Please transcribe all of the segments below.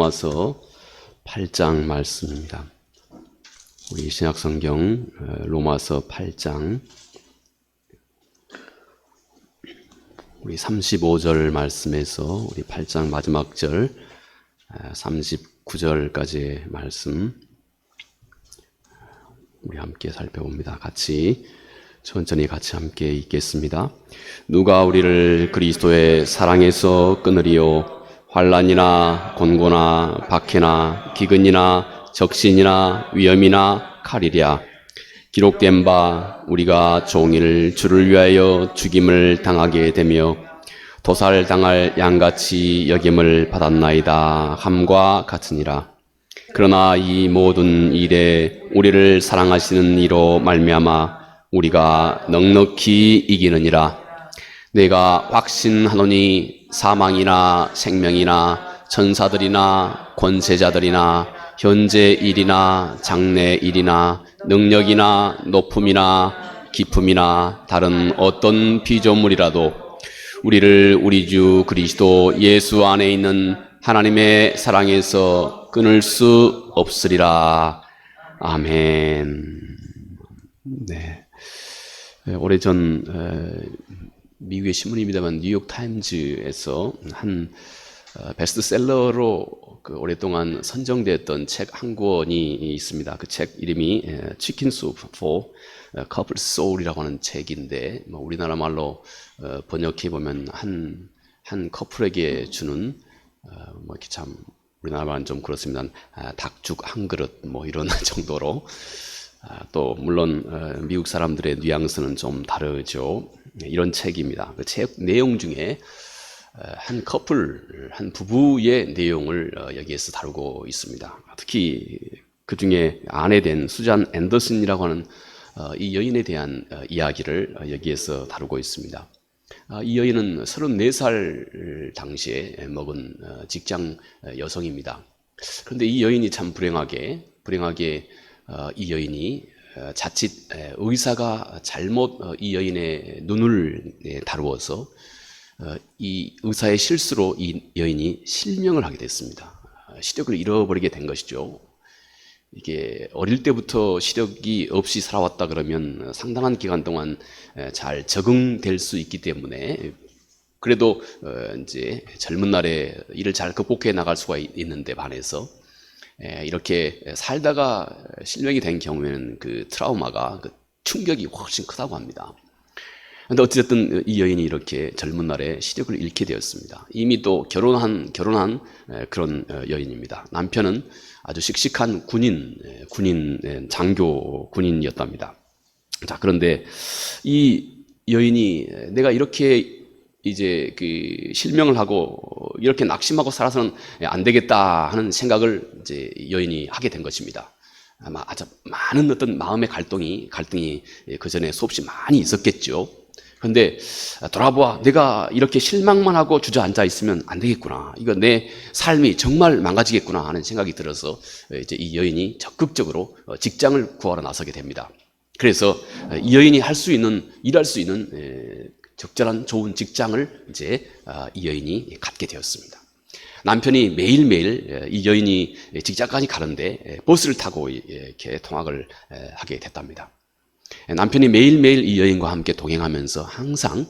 로마서 8장 말씀입니다. 우리 신약성경 로마서 8장 우리 35절 말씀에서 우리 8장 마지막 절 39절까지의 말씀 우리 함께 살펴봅니다. 천천히 같이 함께 읽겠습니다. 누가 우리를 그리스도의 사랑에서 끊으리요? 환난이나 곤고나 박해나 기근이나 적신이나 위험이나 칼이랴. 기록된 바 우리가 종일 주를 위하여 죽임을 당하게 되며 도살당할 양같이 여김을 받았나이다 함과 같으니라. 그러나 이 모든 일에 우리를 사랑하시는 이로 말미암아 우리가 넉넉히 이기느니라. 내가 확신하노니 사망이나 생명이나 천사들이나 권세자들이나 현재 일이나 장래 일이나 능력이나 높음이나 깊음이나 다른 어떤 피조물이라도 우리를 우리 주 그리스도 예수 안에 있는 하나님의 사랑에서 끊을 수 없으리라. 아멘. 네. 오래전 미국의 신문입니다만 뉴욕 타임즈에서 한 베스트셀러로 오랫동안 선정됐던 책 한 권이 있습니다. 그 책 이름이 치킨 수프 for couple soul이라고 하는 책인데 우리나라 말로 번역해 보면 한 커플에게 주는 이렇게 참 우리나라 말은 좀 그렇습니다. 닭죽 한 그릇 이런 정도로. 또 물론 미국 사람들의 뉘앙스는 좀 다르죠. 이런 책입니다. 그 책 내용 중에 한 커플, 한 부부의 내용을 여기에서 다루고 있습니다. 특히 그 중에 아내 된 수잔 앤더슨이라고 하는 이 여인에 대한 이야기를 여기에서 다루고 있습니다. 이 여인은 34살 당시에 먹은 직장 여성입니다. 그런데 이 여인이 참 불행하게 이 여인이 자칫 의사가 잘못 이 여인의 눈을 다루어서 이 의사의 실수로 이 여인이 실명을 하게 됐습니다. 시력을 잃어버리게 된 것이죠. 이게 어릴 때부터 시력이 없이 살아왔다 그러면 상당한 기간 동안 잘 적응될 수 있기 때문에 그래도 이제 젊은 날에 이를 잘 극복해 나갈 수가 있는데 반해서 이렇게 살다가 실명이 된 경우에는 그 트라우마가 그 충격이 훨씬 크다고 합니다. 그런데 어찌됐든 이 여인이 이렇게 젊은 날에 시력을 잃게 되었습니다. 이미 또 결혼한 그런 여인입니다. 남편은 아주 씩씩한 장교 군인이었답니다. 자, 그런데 이 여인이 내가 이렇게 이제 그 실명을 하고 이렇게 낙심하고 살아서는 안 되겠다 하는 생각을 이제 여인이 하게 된 것입니다. 아마 아주 많은 어떤 마음의 갈등이 그 전에 수없이 많이 있었겠죠. 그런데 돌아보아 내가 이렇게 실망만 하고 주저앉아 있으면 안 되겠구나. 이거 내 삶이 정말 망가지겠구나 하는 생각이 들어서 이제 이 여인이 적극적으로 직장을 구하러 나서게 됩니다. 그래서 이 여인이 일할 수 있는 적절한 좋은 직장을 이제 이 여인이 갖게 되었습니다. 남편이 매일매일 이 여인이 직장까지 가는데 버스를 타고 이렇게 통학을 하게 됐답니다. 남편이 매일매일 이 여인과 함께 동행하면서 항상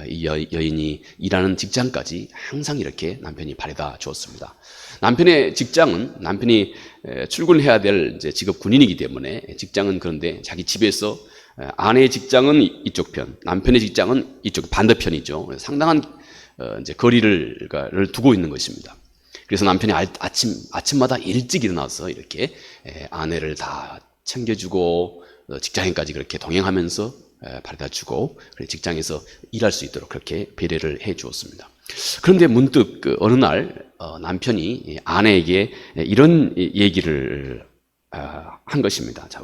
이 여인이 일하는 직장까지 항상 이렇게 남편이 바래다 주었습니다. 남편의 직장은 남편이 출근해야 될 이제 직업 군인이기 때문에 직장은 그런데 자기 집에서 아내의 직장은 이쪽 편, 남편의 직장은 이쪽 반대편이죠. 상당한 이제 거리를 두고 있는 것입니다. 그래서 남편이 아침마다 일찍 일어나서 이렇게 아내를 다 챙겨주고 직장에까지 그렇게 동행하면서 바래다주고 직장에서 일할 수 있도록 그렇게 배려를 해 주었습니다. 그런데 문득 어느 날 남편이 아내에게 이런 얘기를 한 것입니다. 자,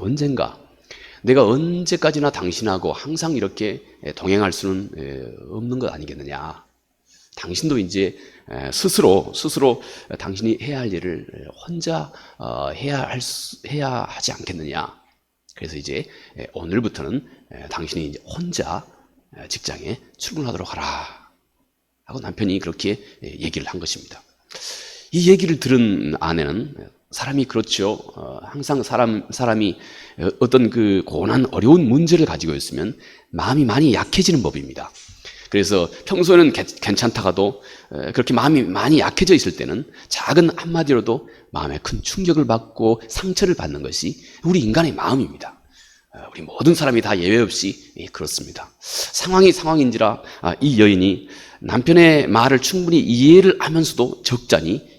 내가 언제까지나 당신하고 항상 이렇게 동행할 수는 없는 것 아니겠느냐. 당신도 이제 스스로 당신이 해야 할 일을 혼자 해야 하지 않겠느냐. 그래서 이제 오늘부터는 당신이 이제 혼자 직장에 출근하도록 하라 하고 남편이 그렇게 얘기를 한 것입니다. 이 얘기를 들은 아내는 사람이 그렇죠. 항상 사람이 어떤 그 고난, 어려운 문제를 가지고 있으면 마음이 많이 약해지는 법입니다. 그래서 평소에는 괜찮다가도 그렇게 마음이 많이 약해져 있을 때는 작은 한마디로도 마음에 큰 충격을 받고 상처를 받는 것이 우리 인간의 마음입니다. 우리 모든 사람이 다 예외 없이 그렇습니다. 상황이 상황인지라 이 여인이 남편의 말을 충분히 이해를 하면서도 적잖이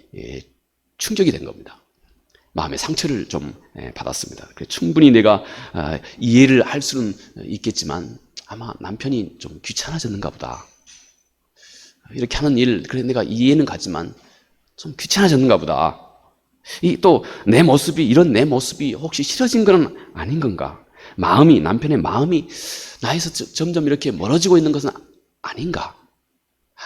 충격이 된 겁니다. 마음의 상처를 좀 받았습니다. 충분히 내가 이해를 할 수는 있겠지만 아마 남편이 좀 귀찮아졌는가 보다. 이렇게 하는 일, 그래 내가 이해는 가지만 좀 귀찮아졌는가 보다. 또 내 모습이, 이런 내 모습이 혹시 싫어진 건 아닌 건가? 남편의 마음이 나에서 점점 이렇게 멀어지고 있는 것은 아닌가?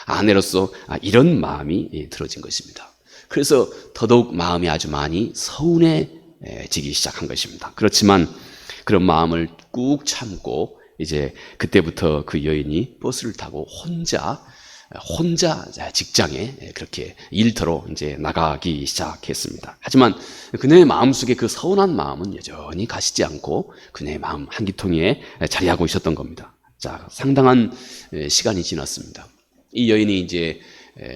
아내로서 이런 마음이 들어진 것입니다. 그래서 더더욱 마음이 아주 많이 서운해지기 시작한 것입니다. 그렇지만 그런 마음을 꾹 참고 이제 그때부터 그 여인이 버스를 타고 혼자 직장에 그렇게 일터로 이제 나가기 시작했습니다. 하지만 그녀의 마음속에 그 서운한 마음은 여전히 가시지 않고 그녀의 마음 한기통에 자리하고 있었던 겁니다. 자, 상당한 시간이 지났습니다. 이 여인이 이제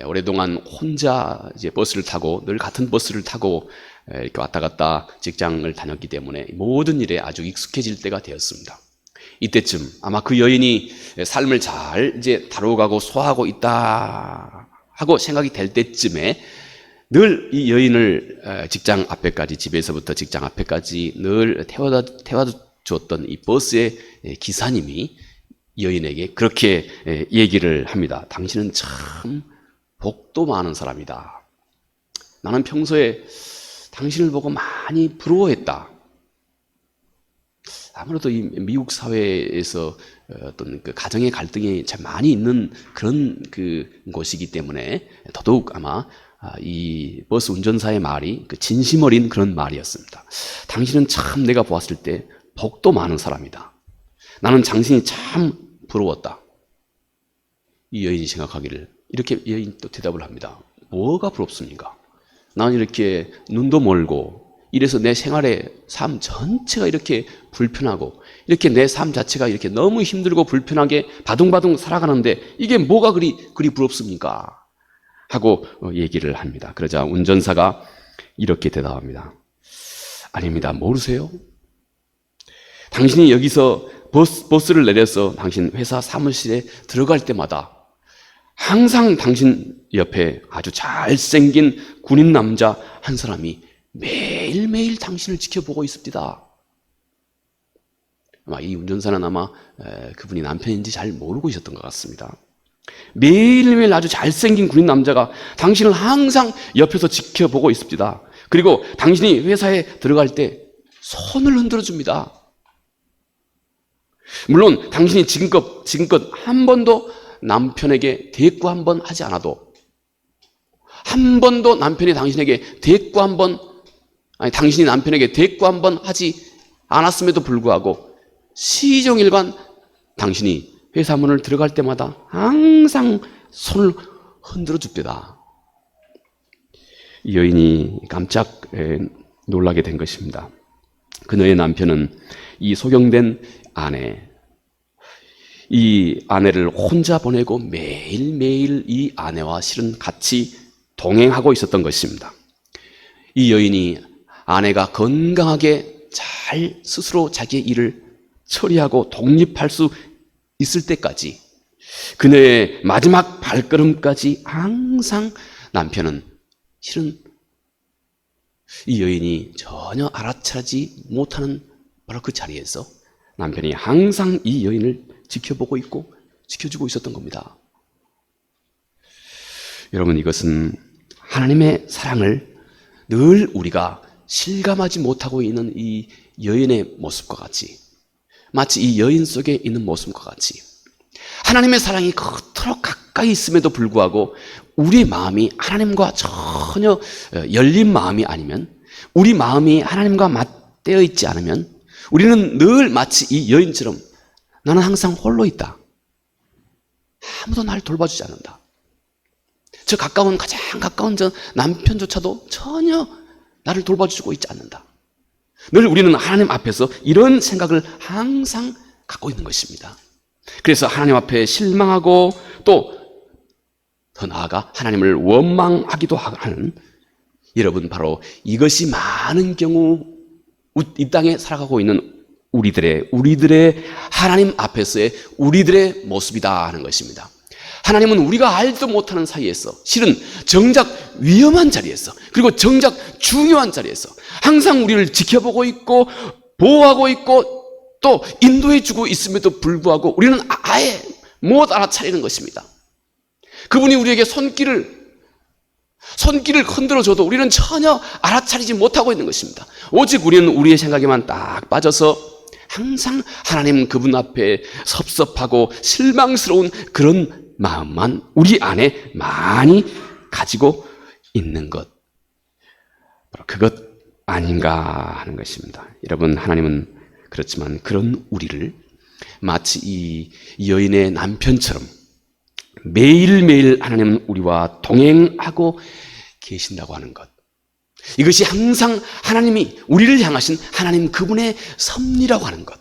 오랫동안 혼자 이제 버스를 타고 늘 같은 버스를 타고 이렇게 왔다 갔다 직장을 다녔기 때문에 모든 일에 아주 익숙해질 때가 되었습니다. 이때쯤 아마 그 여인이 삶을 잘 이제 다뤄가고 소화하고 있다 하고 생각이 될 때쯤에 늘 이 여인을 직장 앞에까지, 집에서부터 직장 앞에까지 늘 태워다 주었던 이 버스의 기사님이 여인에게 그렇게 얘기를 합니다. 당신은 참 복도 많은 사람이다. 나는 평소에 당신을 보고 많이 부러워했다. 아무래도 이 미국 사회에서 어떤 그 가정의 갈등이 참 많이 있는 그런 그 곳이기 때문에 더더욱 아마 이 버스 운전사의 말이 그 진심 어린 그런 말이었습니다. 당신은 참 내가 보았을 때 복도 많은 사람이다. 나는 당신이 참 부러웠다. 이 여인이 생각하기를 이렇게 여인이 또 대답을 합니다. 뭐가 부럽습니까? 나는 이렇게 눈도 멀고 이래서 내 생활의 삶 전체가 이렇게 불편하고 이렇게 내 삶 자체가 이렇게 너무 힘들고 불편하게 바둥바둥 살아가는데 이게 뭐가 그리 부럽습니까? 하고 얘기를 합니다. 그러자 운전사가 이렇게 대답합니다. 아닙니다. 모르세요? 당신이 여기서 버스를 내려서 당신 회사 사무실에 들어갈 때마다 항상 당신 옆에 아주 잘생긴 군인 남자 한 사람이 매일매일 당신을 지켜보고 있습니다. 아마 이 운전사는 아마 그분이 남편인지 잘 모르고 있었던 것 같습니다. 매일매일 아주 잘생긴 군인 남자가 당신을 항상 옆에서 지켜보고 있습니다. 그리고 당신이 회사에 들어갈 때 손을 흔들어 줍니다. 물론 당신이 지금껏 한 번도 남편에게 대꾸 한 번 하지 않아도, 한 번도 남편이 당신에게 대꾸 한 번, 당신이 남편에게 대꾸 한 번 하지 않았음에도 불구하고 시종일관 당신이 회사 문을 들어갈 때마다 항상 손을 흔들어 줍니다. 이 여인이 깜짝 놀라게 된 것입니다. 그녀의 남편은 이 소경된 이 아내를 혼자 보내고 매일매일 이 아내와 실은 같이 동행하고 있었던 것입니다. 이 여인이 아내가 건강하게 잘 스스로 자기의 일을 처리하고 독립할 수 있을 때까지, 그녀의 마지막 발걸음까지 항상 남편은 실은 이 여인이 전혀 알아차리지 못하는 바로 그 자리에서 남편이 항상 이 여인을 지켜보고 있고 지켜주고 있었던 겁니다. 여러분, 이것은 하나님의 사랑을 늘 우리가 실감하지 못하고 있는 이 여인의 모습과 같이, 마치 이 여인 속에 있는 모습과 같이 하나님의 사랑이 그토록 가까이 있음에도 불구하고 우리 마음이 하나님과 전혀 열린 마음이 아니면, 우리 마음이 하나님과 맞대어 있지 않으면 우리는 늘 마치 이 여인처럼 나는 항상 홀로 있다. 아무도 나를 돌봐주지 않는다. 저 가까운, 가장 가까운 저 남편조차도 전혀 나를 돌봐주고 있지 않는다. 늘 우리는 하나님 앞에서 이런 생각을 항상 갖고 있는 것입니다. 그래서 하나님 앞에 실망하고 또 더 나아가 하나님을 원망하기도 하는, 여러분, 바로 이것이 많은 경우 이 땅에 살아가고 있는 우리들의 하나님 앞에서의 우리들의 모습이다 하는 것입니다. 하나님은 우리가 알지도 못하는 사이에서, 실은 정작 위험한 자리에서, 그리고 정작 중요한 자리에서 항상 우리를 지켜보고 있고 보호하고 있고 또 인도해주고 있음에도 불구하고 우리는 아예 못 알아차리는 것입니다. 그분이 우리에게 손길을 흔들어줘도 우리는 전혀 알아차리지 못하고 있는 것입니다. 오직 우리는 우리의 생각에만 딱 빠져서 항상 하나님 그분 앞에 섭섭하고 실망스러운 그런 마음만 우리 안에 많이 가지고 있는 것, 바로 그것 아닌가 하는 것입니다. 여러분, 하나님은 그렇지만 그런 우리를 마치 이 여인의 남편처럼 매일매일 하나님은 우리와 동행하고 계신다고 하는 것, 이것이 항상 하나님이 우리를 향하신 하나님 그분의 섭리라고 하는 것,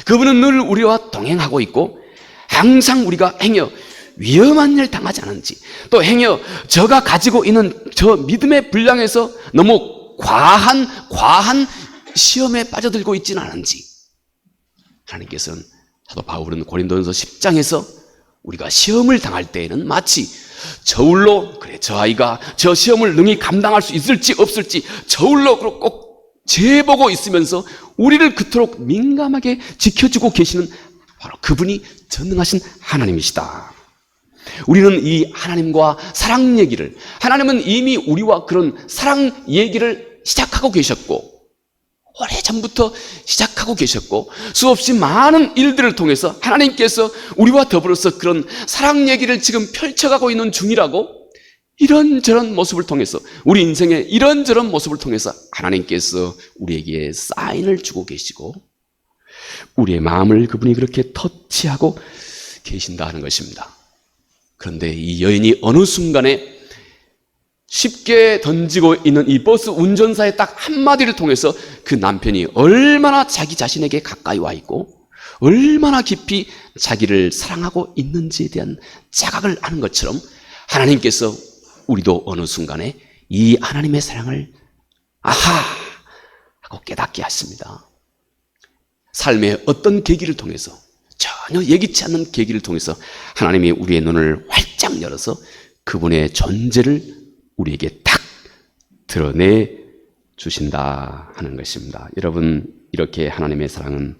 그분은 늘 우리와 동행하고 있고 항상 우리가 행여 위험한 일 당하지 않은지, 또 행여 저가 가지고 있는 저 믿음의 분량에서 너무 과한 시험에 빠져들고 있지는 않은지, 하나님께서는, 사도 바울은 고린도전서 10장에서 우리가 시험을 당할 때에는 마치 저울로, 그래, 저 아이가 저 시험을 능히 감당할 수 있을지 없을지 저울로 꼭 재보고 있으면서 우리를 그토록 민감하게 지켜주고 계시는 바로 그분이 전능하신 하나님이시다. 우리는 이 하나님과 사랑 얘기를, 하나님은 이미 우리와 그런 사랑 얘기를 시작하고 계셨고 오래전부터 시작하고 계셨고 수없이 많은 일들을 통해서 하나님께서 우리와 더불어서 그런 사랑 얘기를 지금 펼쳐가고 있는 중이라고, 이런저런 모습을 통해서, 우리 인생의 이런저런 모습을 통해서 하나님께서 우리에게 사인을 주고 계시고 우리의 마음을 그분이 그렇게 터치하고 계신다 하는 것입니다. 그런데 이 여인이 어느 순간에 쉽게 던지고 있는 이 버스 운전사의 딱 한마디를 통해서 그 남편이 얼마나 자기 자신에게 가까이 와 있고 얼마나 깊이 자기를 사랑하고 있는지에 대한 자각을 하는 것처럼 하나님께서 우리도 어느 순간에 이 하나님의 사랑을 아하 하고 깨닫게 하십니다. 삶의 어떤 계기를 통해서, 전혀 예기치 않는 계기를 통해서 하나님이 우리의 눈을 활짝 열어서 그분의 존재를 우리에게 딱 드러내 주신다 하는 것입니다. 여러분, 이렇게 하나님의 사랑은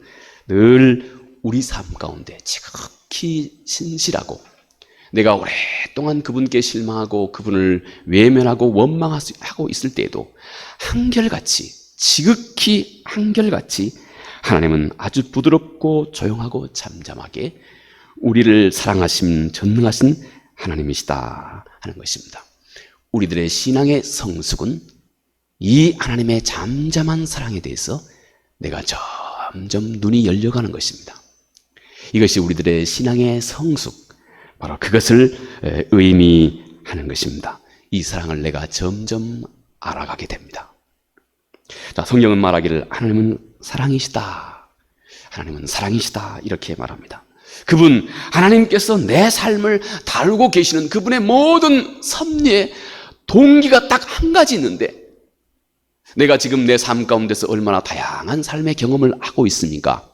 늘 우리 삶 가운데 지극히 신실하고, 내가 오랫동안 그분께 실망하고 그분을 외면하고 원망하고 있을 때에도 한결같이, 지극히 한결같이 하나님은 아주 부드럽고 조용하고 잠잠하게 우리를 사랑하신 전능하신 하나님이시다 하는 것입니다. 우리들의 신앙의 성숙은 이 하나님의 잠잠한 사랑에 대해서 내가 점점 눈이 열려가는 것입니다. 이것이 우리들의 신앙의 성숙, 바로 그것을 의미하는 것입니다. 이 사랑을 내가 점점 알아가게 됩니다. 자, 성경은 말하기를 하나님은 사랑이시다, 하나님은 사랑이시다 이렇게 말합니다. 그분 하나님께서 내 삶을 다루고 계시는 그분의 모든 섭리에 동기가 딱 한 가지 있는데, 내가 지금 내 삶 가운데서 얼마나 다양한 삶의 경험을 하고 있습니까?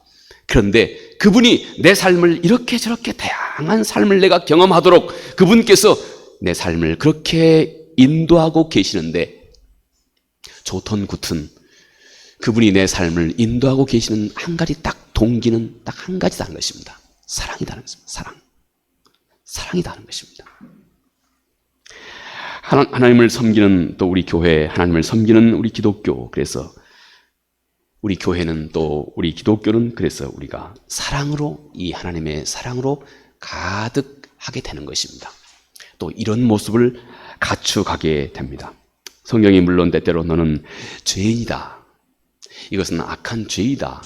그런데 그분이 내 삶을 이렇게 저렇게 다양한 삶을 내가 경험하도록 그분께서 내 삶을 그렇게 인도하고 계시는데, 좋든 굿든 그분이 내 삶을 인도하고 계시는 한 가지 딱 동기는 딱 한 가지다는 것입니다. 사랑이다는 것입니다. 사랑이다는 것입니다. 하나님을 섬기는 또 우리 교회, 하나님을 섬기는 우리 기독교, 그래서 우리 교회는 또 우리 기독교는 그래서 우리가 사랑으로, 이 하나님의 사랑으로 가득하게 되는 것입니다. 또 이런 모습을 갖추가게 됩니다. 성경이 물론 때때로 너는 죄인이다, 이것은 악한 죄이다,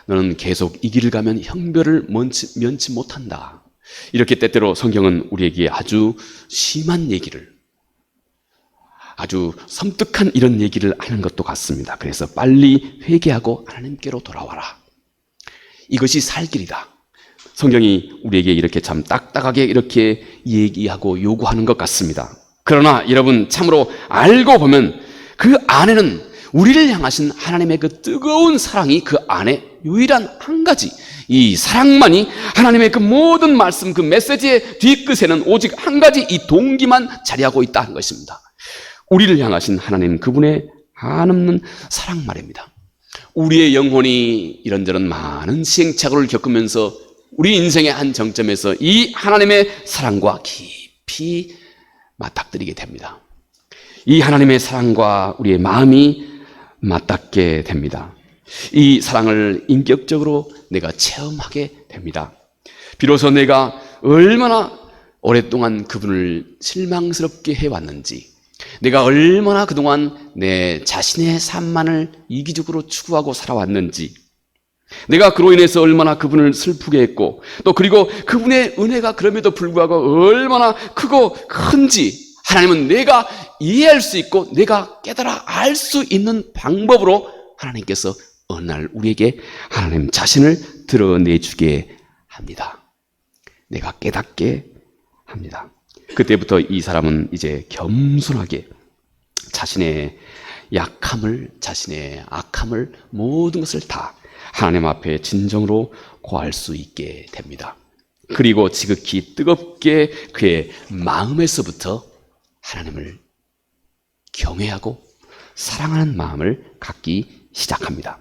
너는 계속 이 길을 가면 형벌을 면치 못한다, 이렇게 때때로 성경은 우리에게 아주 심한 얘기를, 아주 섬뜩한 이런 얘기를 하는 것도 같습니다. 그래서 빨리 회개하고 하나님께로 돌아와라. 이것이 살 길이다. 성경이 우리에게 이렇게 참 딱딱하게 이렇게 얘기하고 요구하는 것 같습니다. 그러나 여러분, 참으로 알고 보면 그 안에는 우리를 향하신 하나님의 그 뜨거운 사랑이 그 안에 유일한 한 가지, 이 사랑만이 하나님의 그 모든 말씀, 그 메시지의 뒤끝에는 오직 한 가지 이 동기만 자리하고 있다는 것입니다. 우리를 향하신 하나님 그분의 한없는 사랑 말입니다. 우리의 영혼이 이런저런 많은 시행착오를 겪으면서 우리 인생의 한 정점에서 이 하나님의 사랑과 깊이 맞닥뜨리게 됩니다. 이 하나님의 사랑과 우리의 마음이 맞닿게 됩니다. 이 사랑을 인격적으로 내가 체험하게 됩니다. 비로소 내가 얼마나 오랫동안 그분을 실망스럽게 해왔는지, 내가 얼마나 그동안 내 자신의 삶만을 이기적으로 추구하고 살아왔는지, 내가 그로 인해서 얼마나 그분을 슬프게 했고, 또 그리고 그분의 은혜가 그럼에도 불구하고 얼마나 크고 큰지 하나님은 내가 이해할 수 있고 내가 깨달아 알 수 있는 방법으로 하나님께서 어느 날 우리에게 하나님 자신을 드러내주게 합니다. 내가 깨닫게 합니다. 그때부터 이 사람은 이제 겸손하게 자신의 약함을, 자신의 악함을, 모든 것을 다 하나님 앞에 진정으로 고할 수 있게 됩니다. 그리고 지극히 뜨겁게 그의 마음에서부터 하나님을 경외하고 사랑하는 마음을 갖기 시작합니다.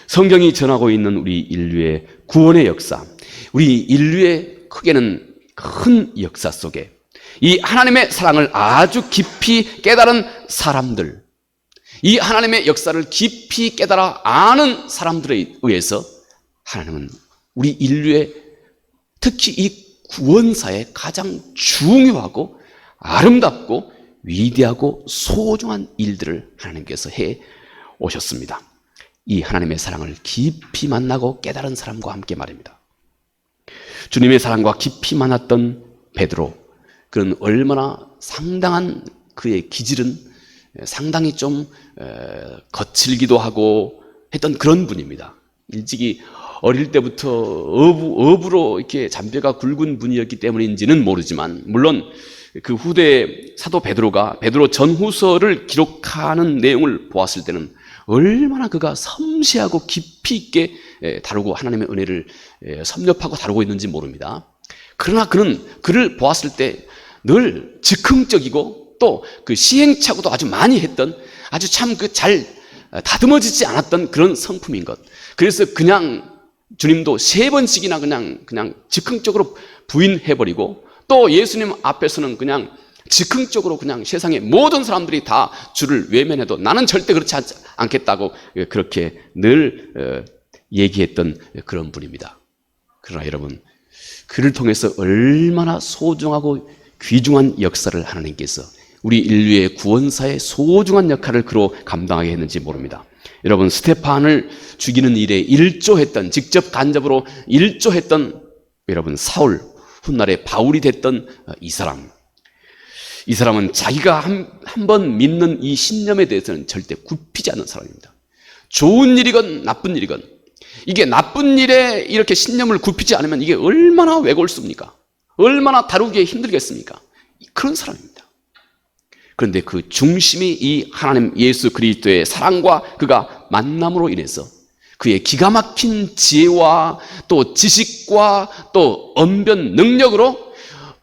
성경이 전하고 있는 우리 인류의 구원의 역사, 우리 인류의 크게는 큰 역사 속에 이 하나님의 사랑을 아주 깊이 깨달은 사람들, 이 하나님의 역사를 깊이 깨달아 아는 사람들에 의해서 하나님은 우리 인류의 특히 이 구원사의 가장 중요하고 아름답고 위대하고 소중한 일들을 하나님께서 해 오셨습니다. 이 하나님의 사랑을 깊이 만나고 깨달은 사람과 함께 말입니다. 주님의 사랑과 깊이 만났던 베드로, 그는 얼마나 상당한 그의 기질은 상당히 좀 거칠기도 하고 했던 그런 분입니다. 일찍이 어릴 때부터 어부로 이렇게 잔뼈가 굵은 분이었기 때문인지는 모르지만, 물론 그 후대 사도 베드로가 베드로 전후서를 기록하는 내용을 보았을 때는 얼마나 그가 섬세하고 깊이 있게 다루고 하나님의 은혜를 섭렵하고 다루고 있는지 모릅니다. 그러나 그는 그를 보았을 때 늘 즉흥적이고 또 그 시행착오도 아주 많이 했던, 아주 참 그 잘 다듬어지지 않았던 그런 성품인 것. 그래서 그냥 주님도 3번씩이나 그냥 즉흥적으로 부인해버리고, 또 예수님 앞에서는 그냥 즉흥적으로 그냥 세상의 모든 사람들이 다 주를 외면해도 나는 절대 그렇지 않겠다고 그렇게 늘 얘기했던 그런 분입니다. 그러나 여러분, 그를 통해서 얼마나 소중하고 귀중한 역사를 하나님께서 우리 인류의 구원사의 소중한 역할을 그로 감당하게 했는지 모릅니다. 여러분, 스테판을 죽이는 일에 일조했던, 직접 간접으로 일조했던 여러분 사울, 훗날에 바울이 됐던 이 사람은 자기가 한 번 믿는 이 신념에 대해서는 절대 굽히지 않는 사람입니다. 좋은 일이건 나쁜 일이건, 이게 나쁜 일에 이렇게 신념을 굽히지 않으면 이게 얼마나 외골수입니까? 얼마나 다루기 힘들겠습니까? 그런 사람입니다. 그런데 그 중심이 이 하나님 예수 그리스도의 사랑과 그가 만남으로 인해서 그의 기가 막힌 지혜와 또 지식과 또 언변 능력으로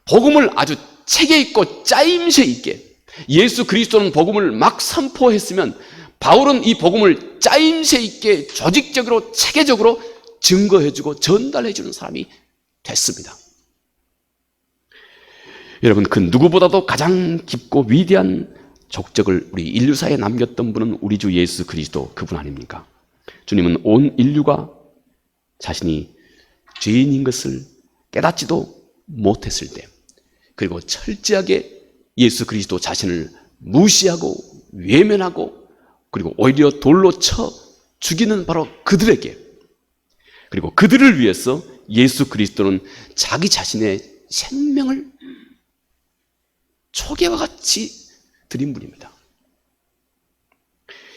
복음을 아주 체계 있고 짜임새 있게, 예수 그리스도는 복음을 막 선포했으면 바울은 이 복음을 짜임새 있게 조직적으로 체계적으로 증거해주고 전달해주는 사람이 됐습니다. 여러분, 그 누구보다도 가장 깊고 위대한 족적을 우리 인류사에 남겼던 분은 우리 주 예수 그리스도, 그분 아닙니까? 주님은 온 인류가 자신이 죄인인 것을 깨닫지도 못했을 때, 그리고 철저하게 예수 그리스도 자신을 무시하고 외면하고 그리고 오히려 돌로 쳐 죽이는 바로 그들에게, 그리고 그들을 위해서 예수 그리스도는 자기 자신의 생명을 초계와 같이 드린 분입니다.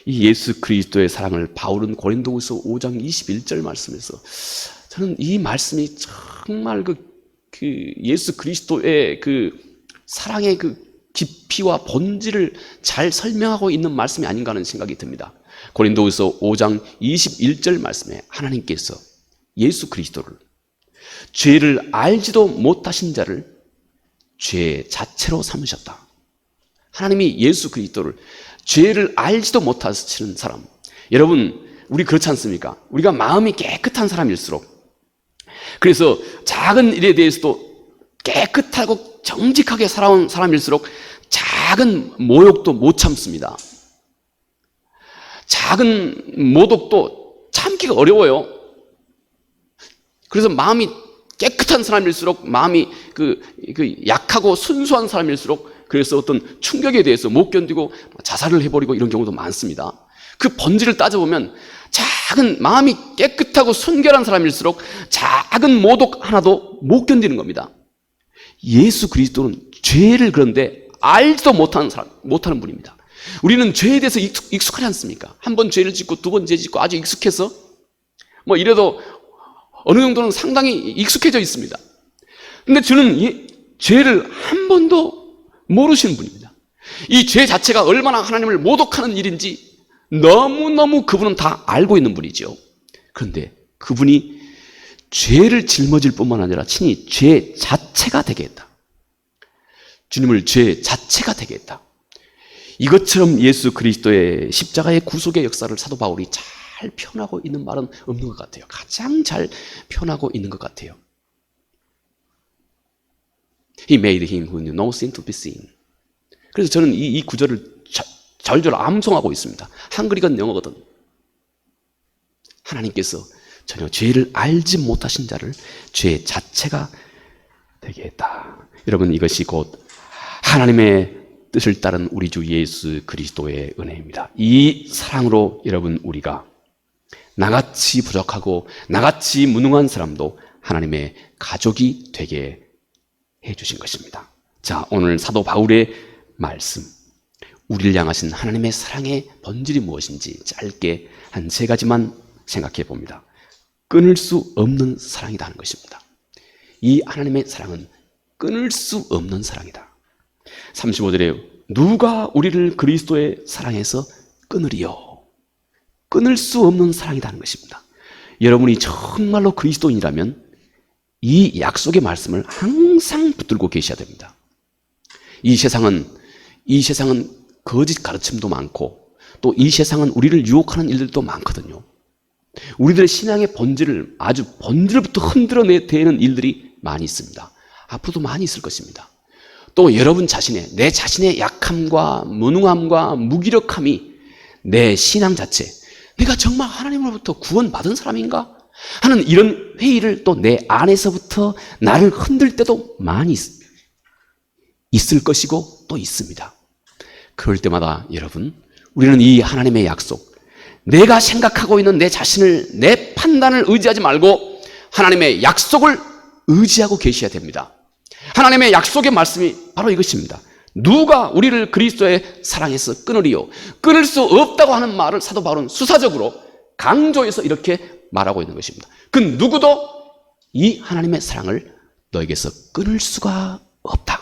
이 예수 그리스도의 사랑을 바울은 고린도후서 5장 21절 말씀에서, 저는 이 말씀이 정말 그 예수 그리스도의 그 사랑의 그 깊이와 본질을 잘 설명하고 있는 말씀이 아닌가 하는 생각이 듭니다. 고린도후서 5장 21절 말씀에 하나님께서 예수 그리스도를, 죄를 알지도 못하신 자를 죄 자체로 삼으셨다. 하나님이 예수 그리스도를, 죄를 알지도 못하시는 사람, 여러분 우리 그렇지 않습니까? 우리가 마음이 깨끗한 사람일수록, 그래서 작은 일에 대해서도 깨끗하고 정직하게 살아온 사람일수록 작은 모욕도 못 참습니다. 작은 모독도 참기가 어려워요. 그래서 마음이 깨끗한 사람일수록, 마음이 약하고 순수한 사람일수록, 그래서 어떤 충격에 대해서 못 견디고 자살을 해버리고 이런 경우도 많습니다. 그 본질을 따져보면 작은, 마음이 깨끗하고 순결한 사람일수록 작은 모독 하나도 못 견디는 겁니다. 예수 그리스도는 죄를 그런데 알지도 못하는 분입니다. 우리는 죄에 대해서 익숙하지 않습니까? 한 번 죄를 짓고 두 번 죄 짓고 아주 익숙해서 뭐 이래도 어느 정도는 상당히 익숙해져 있습니다. 근데 저는 죄를 한 번도 모르시는 분입니다. 이 죄 자체가 얼마나 하나님을 모독하는 일인지 너무너무 그분은 다 알고 있는 분이죠. 그런데 그분이 죄를 짊어질 뿐만 아니라 친히 죄 자체가 되게 했다. 주님을 죄 자체가 되게 했다. 이것처럼 예수 그리스도의 십자가의 구속의 역사를 사도 바울이 잘 표현하고 있는 말은 없는 것 같아요. 가장 잘 표현하고 있는 것 같아요. He made him who knew no sin to be sin. 그래서 저는 이 구절을 절절 암송하고 있습니다. 한글이건 영어거든. 하나님께서 전혀 죄를 알지 못하신 자를 죄 자체가 되게 했다. 여러분, 이것이 곧 하나님의 뜻을 따른 우리 주 예수 그리스도의 은혜입니다. 이 사랑으로 여러분, 우리가 나같이 부족하고 나같이 무능한 사람도 하나님의 가족이 되게 해주신 것입니다. 자, 오늘 사도 바울의 말씀, 우리를 향하신 하나님의 사랑의 본질이 무엇인지 짧게 한 세 가지만 생각해 봅니다. 끊을 수 없는 사랑이다 하는 것입니다. 이 하나님의 사랑은 끊을 수 없는 사랑이다. 35절에 누가 우리를 그리스도의 사랑에서 끊으리요? 끊을 수 없는 사랑이다 하는 것입니다. 여러분이 정말로 그리스도인이라면 이 약속의 말씀을 항상 붙들고 계셔야 됩니다. 이 세상은 거짓 가르침도 많고, 또 이 세상은 우리를 유혹하는 일들도 많거든요. 우리들의 신앙의 본질을, 아주 본질부터 흔들어내는 일들이 많이 있습니다. 앞으로도 많이 있을 것입니다. 또 여러분 자신의, 내 자신의 약함과 무능함과 무기력함이 내 신앙 자체, 내가 정말 하나님으로부터 구원받은 사람인가? 하는 이런 회의를 또 내 안에서부터 나를 흔들 때도 많이 있을 것이고 또 있습니다. 그럴 때마다 여러분, 우리는 이 하나님의 약속, 내가 생각하고 있는 내 자신을, 내 판단을 의지하지 말고 하나님의 약속을 의지하고 계셔야 됩니다. 하나님의 약속의 말씀이 바로 이것입니다. 누가 우리를 그리스도의 사랑에서 끊으리요? 끊을 수 없다고 하는 말을 사도 바울은 수사적으로 강조해서 이렇게 말하고 있는 것입니다. 그 누구도 이 하나님의 사랑을 너에게서 끊을 수가 없다.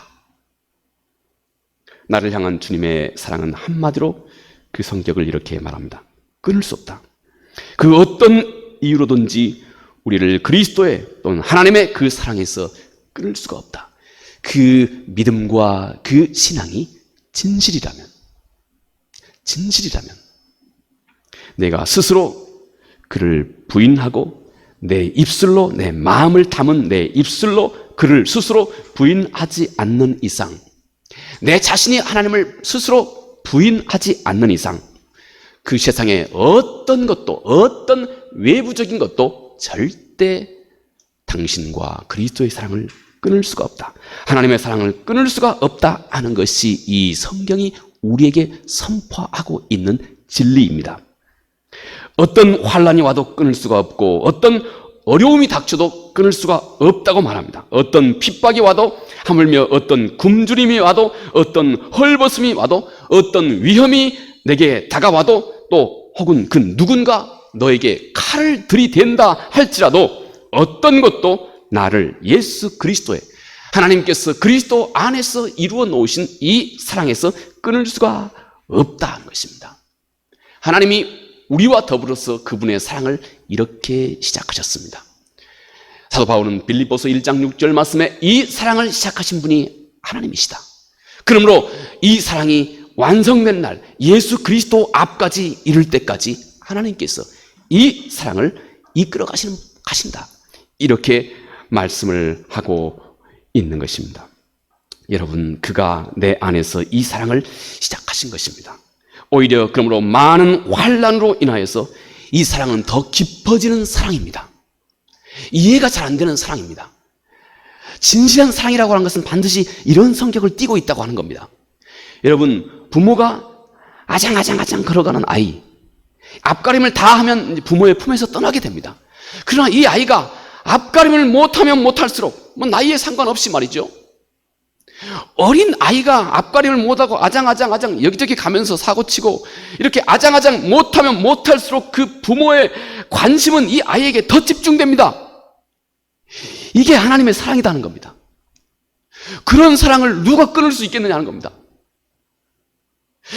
나를 향한 주님의 사랑은 한마디로 그 성격을 이렇게 말합니다. 끊을 수 없다. 그 어떤 이유로든지 우리를 그리스도의 또는 하나님의 그 사랑에서 끊을 수가 없다. 그 믿음과 그 신앙이 진실이라면 내가 스스로 그를 부인하고 내 입술로, 내 마음을 담은 내 입술로 그를 스스로 부인하지 않는 이상, 내 자신이 하나님을 스스로 부인하지 않는 이상, 그 세상에 어떤 것도, 어떤 외부적인 것도 절대 당신과 그리스도의 사랑을 끊을 수가 없다. 하나님의 사랑을 끊을 수가 없다 하는 것이 이 성경이 우리에게 선포하고 있는 진리입니다. 어떤 환란이 와도 끊을 수가 없고, 어떤 어려움이 닥쳐도 끊을 수가 없다고 말합니다. 어떤 핍박이 와도, 하물며 어떤 굶주림이 와도, 어떤 헐벗음이 와도, 어떤 위험이 내게 다가와도, 또 혹은 그 누군가 너에게 칼을 들이댄다 할지라도 어떤 것도 나를 예수 그리스도의, 하나님께서 그리스도 안에서 이루어 놓으신 이 사랑에서 끊을 수가 없다는 것입니다. 하나님이 우리와 더불어서 그분의 사랑을 이렇게 시작하셨습니다. 사도 바울은 빌립보서 1장 6절 말씀에 이 사랑을 시작하신 분이 하나님이시다. 그러므로 이 사랑이 완성된 날, 예수 그리스도 앞까지 이를 때까지 하나님께서 이 사랑을 이끌어 가신다. 이렇게 말씀을 하고 있는 것입니다. 여러분, 그가 내 안에서 이 사랑을 시작하신 것입니다. 오히려 그러므로 많은 환난으로 인하여서 이 사랑은 더 깊어지는 사랑입니다. 이해가 잘 안 되는 사랑입니다. 진실한 사랑이라고 하는 것은 반드시 이런 성격을 띠고 있다고 하는 겁니다. 여러분, 부모가 아장아장 걸어가는 아이, 앞가림을 다 하면 부모의 품에서 떠나게 됩니다. 그러나 이 아이가 앞가림을 못하면 못할수록 나이에 상관없이 말이죠, 어린 아이가 앞가림을 못하고 아장아장 여기저기 가면서 사고치고 이렇게 아장아장 못하면 못할수록 그 부모의 관심은 이 아이에게 더 집중됩니다. 이게 하나님의 사랑이라는 겁니다. 그런 사랑을 누가 끊을 수 있겠느냐 하는 겁니다.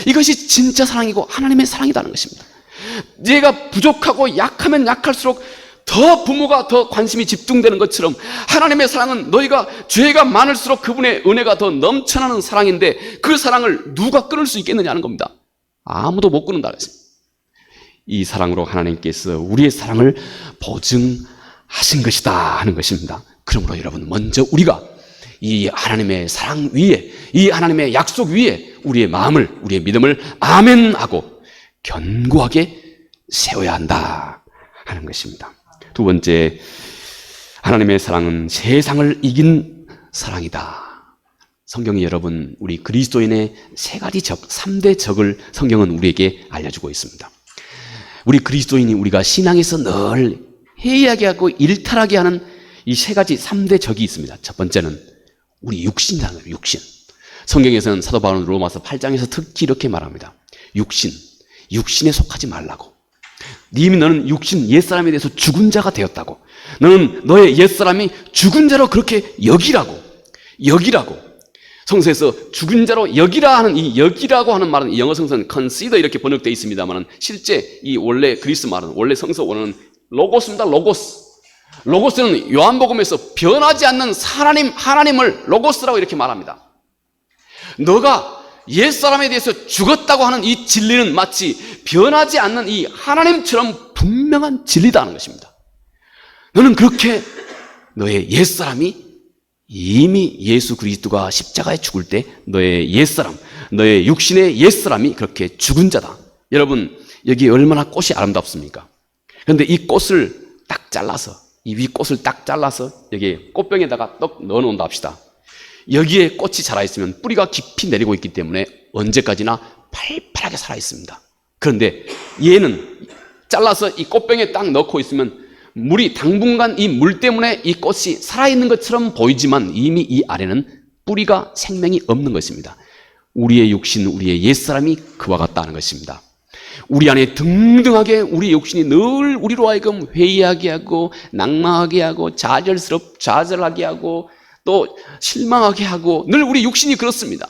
이것이 진짜 사랑이고 하나님의 사랑이라는 것입니다. 내가 부족하고 약하면 약할수록 더 부모가 더 관심이 집중되는 것처럼 하나님의 사랑은 너희가 죄가 많을수록 그분의 은혜가 더 넘쳐나는 사랑인데 그 사랑을 누가 끊을 수 있겠느냐는 겁니다. 아무도 못 끊는다는 것입니다. 이 사랑으로 하나님께서 우리의 사랑을 보증하신 것이다 하는 것입니다. 그러므로 여러분, 먼저 우리가 이 하나님의 사랑 위에, 이 하나님의 약속 위에 우리의 마음을, 우리의 믿음을 아멘하고 견고하게 세워야 한다 하는 것입니다. 두 번째, 하나님의 사랑은 세상을 이긴 사랑이다. 성경이 여러분, 우리 그리스도인의 세 가지 적, 3대 적을 성경은 우리에게 알려주고 있습니다. 우리 그리스도인이 우리가 신앙에서 늘 해이하게 하고 일탈하게 하는 이 세 가지 3대 적이 있습니다. 첫 번째는 우리 육신이라는 거예요. 육신. 성경에서는 사도 바울은 로마서 8장에서 특히 이렇게 말합니다. 육신에 속하지 말라고. 너는 육신, 옛사람에 대해서 죽은 자가 되었다고. 너는 너의 옛사람이 죽은 자로 그렇게 여기라고. 성서에서 죽은 자로 여기라 하는 이 여기라고 하는 말은 이 영어 성서는 consider 이렇게 번역되어 있습니다만 실제 이 원래 그리스 말은, 원래 성서 원어는 로고스입니다. 로고스는 요한복음에서 변하지 않는 하나님을 로고스라고 이렇게 말합니다. 너가 옛사람에 대해서 죽었다고 하는 이 진리는 마치 변하지 않는 이 하나님처럼 분명한 진리다 하는 것입니다. 너는 그렇게 너의 옛사람이 이미 예수 그리스도가 십자가에 죽을 때 너의 옛사람, 너의 육신의 옛사람이 그렇게 죽은 자다. 여러분, 여기 얼마나 꽃이 아름답습니까? 그런데 이 꽃을 딱 잘라서, 이 윗꽃을 딱 잘라서 여기에 꽃병에다가 떡 넣어놓는다 합시다. 여기에 꽃이 자라있으면 뿌리가 깊이 내리고 있기 때문에 언제까지나 팔팔하게 살아있습니다. 그런데 얘는 잘라서 이 꽃병에 딱 넣고 있으면 물이 당분간 이 물 때문에 이 꽃이 살아있는 것처럼 보이지만 이미 이 아래는 뿌리가 생명이 없는 것입니다. 우리의 육신, 우리의 옛사람이 그와 같다는 것입니다. 우리 안에 등등하게 우리 육신이 늘 우리로 하여금 회의하게 하고 낙망하게 하고 좌절하게 하고 또 실망하게 하고 늘 우리 육신이 그렇습니다.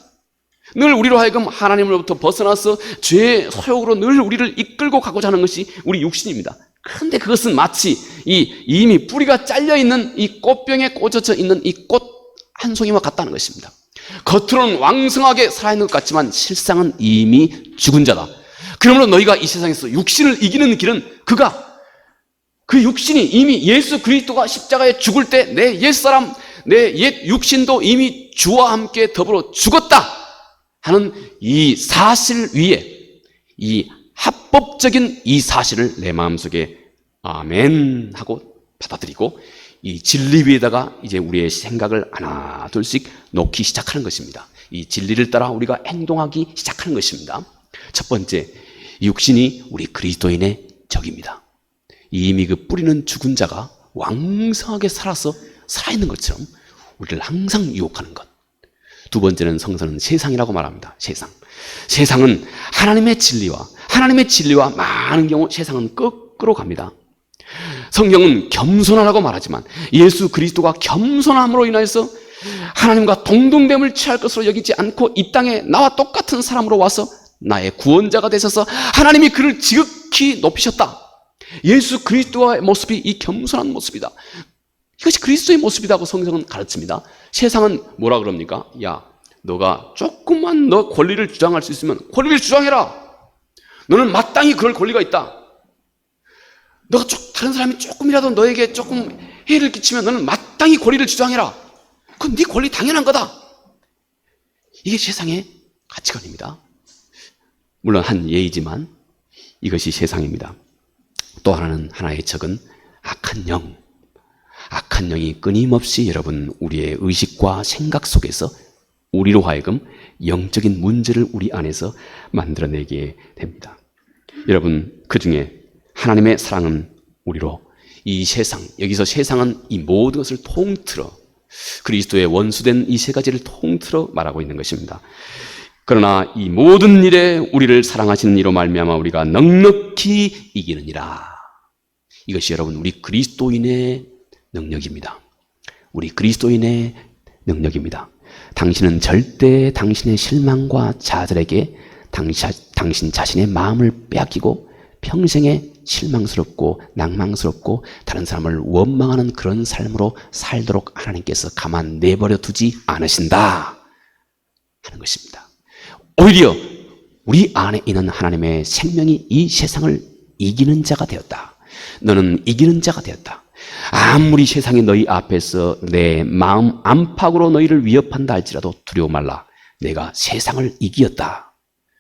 늘 우리로 하여금 하나님으로부터 벗어나서 죄의 소욕으로 늘 우리를 이끌고 가고자 하는 것이 우리 육신입니다. 그런데 그것은 마치 이미 뿌리가 잘려있는 이 꽃병에 꽂혀져 있는 이 꽃 한 송이와 같다는 것입니다. 겉으로는 왕성하게 살아있는 것 같지만 실상은 이미 죽은 자다. 그러므로 너희가 이 세상에서 육신을 이기는 길은 그 육신이 이미 예수 그리스도가 십자가에 죽을 때 내 옛사람, 내 옛 육신도 이미 주와 함께 더불어 죽었다 하는 이 사실 위에, 이 합법적인 이 사실을 내 마음속에 아멘 하고 받아들이고 이 진리 위에다가 이제 우리의 생각을 하나 둘씩 놓기 시작하는 것입니다. 이 진리를 따라 우리가 행동하기 시작하는 것입니다. 첫 번째, 육신이 우리 그리스도인의 적입니다. 이미 그 뿌리는 죽은 자가 왕성하게 살아있는 것처럼 우리를 항상 유혹하는 것. 두 번째는 성서는 세상이라고 말합니다. 세상은 하나님의 진리와 많은 경우 세상은 거꾸로 갑니다. 성경은 겸손하라고 말하지만 예수 그리스도가 겸손함으로 인하여서 하나님과 동등됨을 취할 것으로 여기지 않고 이 땅에 나와 똑같은 사람으로 와서 나의 구원자가 되셔서 하나님이 그를 지극히 높이셨다. 예수 그리스도의 모습이 이 겸손한 모습이다. 이것이 그리스도의 모습이라고 성경은 가르칩니다. 세상은 뭐라 그럽니까? 야, 너가 조금만 너 권리를 주장할 수 있으면 권리를 주장해라. 너는 마땅히 그럴 권리가 있다. 너가 다른 사람이 조금이라도 너에게 조금 해를 끼치면 너는 마땅히 권리를 주장해라. 그건 네 권리 당연한 거다. 이게 세상의 가치관입니다. 물론 한 예이지만 이것이 세상입니다. 또 하나의 적은 악한 영이 끊임없이 여러분 우리의 의식과 생각 속에서 우리로 하여금 영적인 문제를 우리 안에서 만들어내게 됩니다. 여러분, 그 중에 하나님의 사랑은 우리로 이 세상, 여기서 세상은 이 모든 것을 통틀어 그리스도의 원수된 이 세 가지를 통틀어 말하고 있는 것입니다. 그러나 이 모든 일에 우리를 사랑하시는 이로 말미암아 우리가 넉넉히 이기느니라. 이것이 여러분 우리 그리스도인의 능력입니다. 우리 그리스도인의 능력입니다. 당신은 절대 당신의 실망과 자들에게 당신 자신의 마음을 빼앗기고 평생에 실망스럽고 낭망스럽고 다른 사람을 원망하는 그런 삶으로 살도록 하나님께서 가만 내버려 두지 않으신다 하는 것입니다. 오히려 우리 안에 있는 하나님의 생명이 이 세상을 이기는 자가 되었다. 너는 이기는 자가 되었다. 아무리 세상이 너희 앞에서 내 마음 안팎으로 너희를 위협한다 할지라도 두려워 말라. 내가 세상을 이기었다.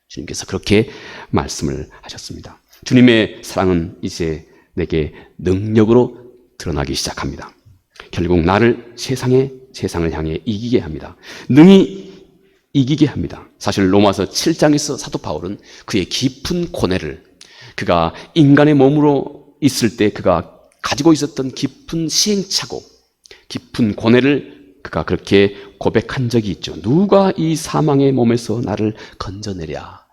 주님께서 그렇게 말씀을 하셨습니다. 주님의 사랑은 이제 내게 능력으로 드러나기 시작합니다. 결국 나를 세상을 향해 이기게 합니다. 능히 이기게 합니다. 사실 로마서 7장에서 사도 바울은 그의 깊은 고뇌를, 그가 인간의 몸으로 있을 때 그가 가지고 있었던 깊은 시행착오, 깊은 고뇌를 그가 그렇게 고백한 적이 있죠. 누가 이 사망의 몸에서 나를 건져내랴.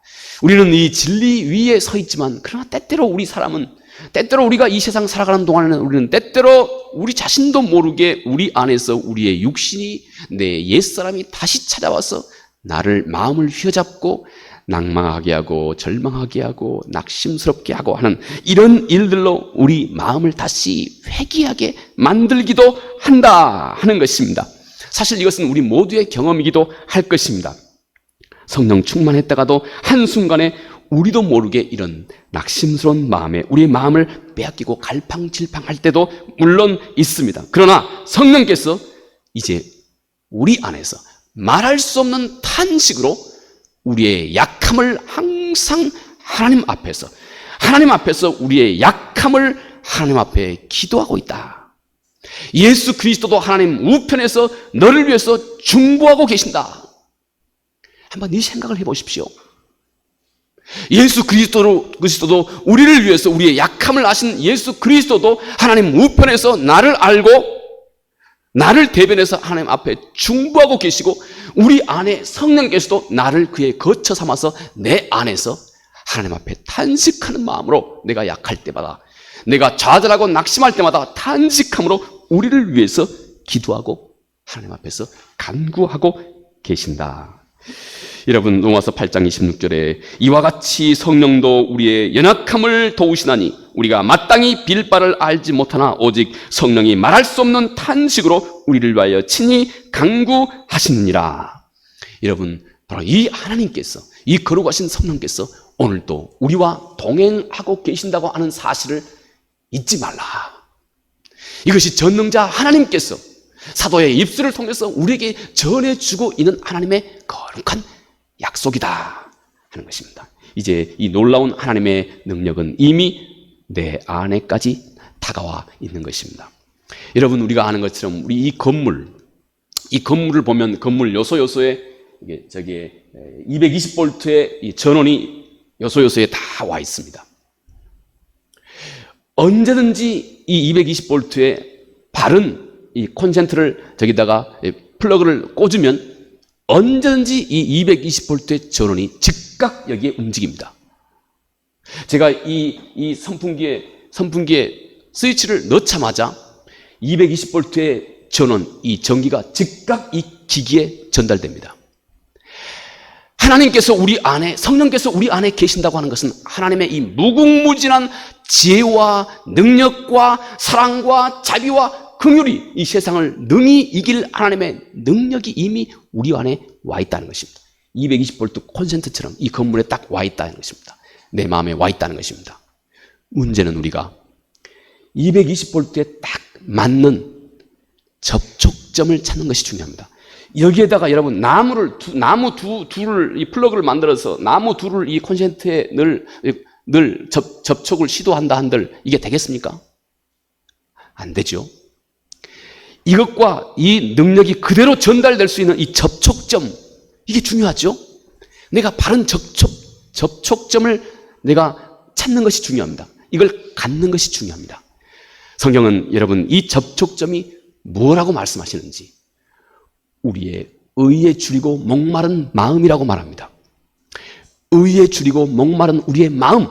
우리는 이 진리 위에 서 있지만 그러나 때때로 우리가 이 세상 살아가는 동안에는 우리는 때때로 우리 자신도 모르게 우리 안에서 우리의 육신이, 내 옛사람이 다시 찾아와서 나를 마음을 휘어잡고 낭망하게 하고 절망하게 하고 낙심스럽게 하고 하는 이런 일들로 우리 마음을 다시 회개하게 만들기도 한다 하는 것입니다. 사실 이것은 우리 모두의 경험이기도 할 것입니다. 성령 충만했다가도 한순간에 우리도 모르게 이런 낙심스러운 마음에 우리의 마음을 빼앗기고 갈팡질팡할 때도 물론 있습니다. 그러나 성령께서 이제 우리 안에서 말할 수 없는 탄식으로 우리의 약함을 항상 하나님 앞에서 우리의 약함을 하나님 앞에 기도하고 있다. 예수 그리스도도 하나님 우편에서 너를 위해서 중보하고 계신다. 한번 이 생각을 해보십시오. 예수 그리스도도 우리를 위해서 우리의 약함을 아신 예수 그리스도도 하나님 우편에서 나를 알고 나를 대변해서 하나님 앞에 중보하고 계시고 우리 안에 성령께서도 나를 그의 거처 삼아서 내 안에서 하나님 앞에 탄식하는 마음으로 내가 약할 때마다, 내가 좌절하고 낙심할 때마다 탄식함으로 우리를 위해서 기도하고 하나님 앞에서 간구하고 계신다. 여러분, 로마서 8장 26절에 이와 같이 성령도 우리의 연약함을 도우시나니 우리가 마땅히 빌 바를 알지 못하나 오직 성령이 말할 수 없는 탄식으로 우리를 위하여 친히 간구하시느니라. 여러분, 바로 이 하나님께서, 이 거룩하신 성령께서 오늘도 우리와 동행하고 계신다고 하는 사실을 잊지 말라. 이것이 전능자 하나님께서 사도의 입술을 통해서 우리에게 전해주고 있는 하나님의 거룩한 약속이다 하는 것입니다. 이제 이 놀라운 하나님의 능력은 이미 내 안에까지 다가와 있는 것입니다. 여러분, 우리가 아는 것처럼 우리 이 건물을 보면 건물 요소요소에 저기에 220볼트의 이 전원이 요소요소에 다 와 있습니다. 언제든지 이 220볼트에 바른 이 콘센트를 저기다가 플러그를 꽂으면 언제든지 이 220V 전원이 즉각 여기에 움직입니다. 제가 이 선풍기에 스위치를 넣자마자 220V의 전원, 이 전기가 즉각 이 기기에 전달됩니다. 하나님께서 우리 안에, 성령께서 우리 안에 계신다고 하는 것은 하나님의 이 무궁무진한 지혜와 능력과 사랑과 자비와 긍휼이 이 세상을 능히 이길 하나님의 능력이 이미 우리 안에 와 있다는 것입니다. 220V 콘센트처럼 이 건물에 딱 와 있다는 것입니다. 내 마음에 와 있다는 것입니다. 문제는 우리가 220V에 딱 맞는 접촉점을 찾는 것이 중요합니다. 여기에다가 여러분 나무 둘을 이 플러그를 만들어서 나무 둘을 이 콘센트에 늘 접촉을 시도한다 한들 이게 되겠습니까? 안 되죠. 이것과 이 능력이 그대로 전달될 수 있는 이 접촉점, 이게 중요하죠. 내가 바른 접촉점을 내가 찾는 것이 중요합니다. 이걸 갖는 것이 중요합니다. 성경은 여러분 이 접촉점이 뭐라고 말씀하시는지 우리의 의에 줄이고 목마른 마음이라고 말합니다. 의에 줄이고 목마른 우리의 마음,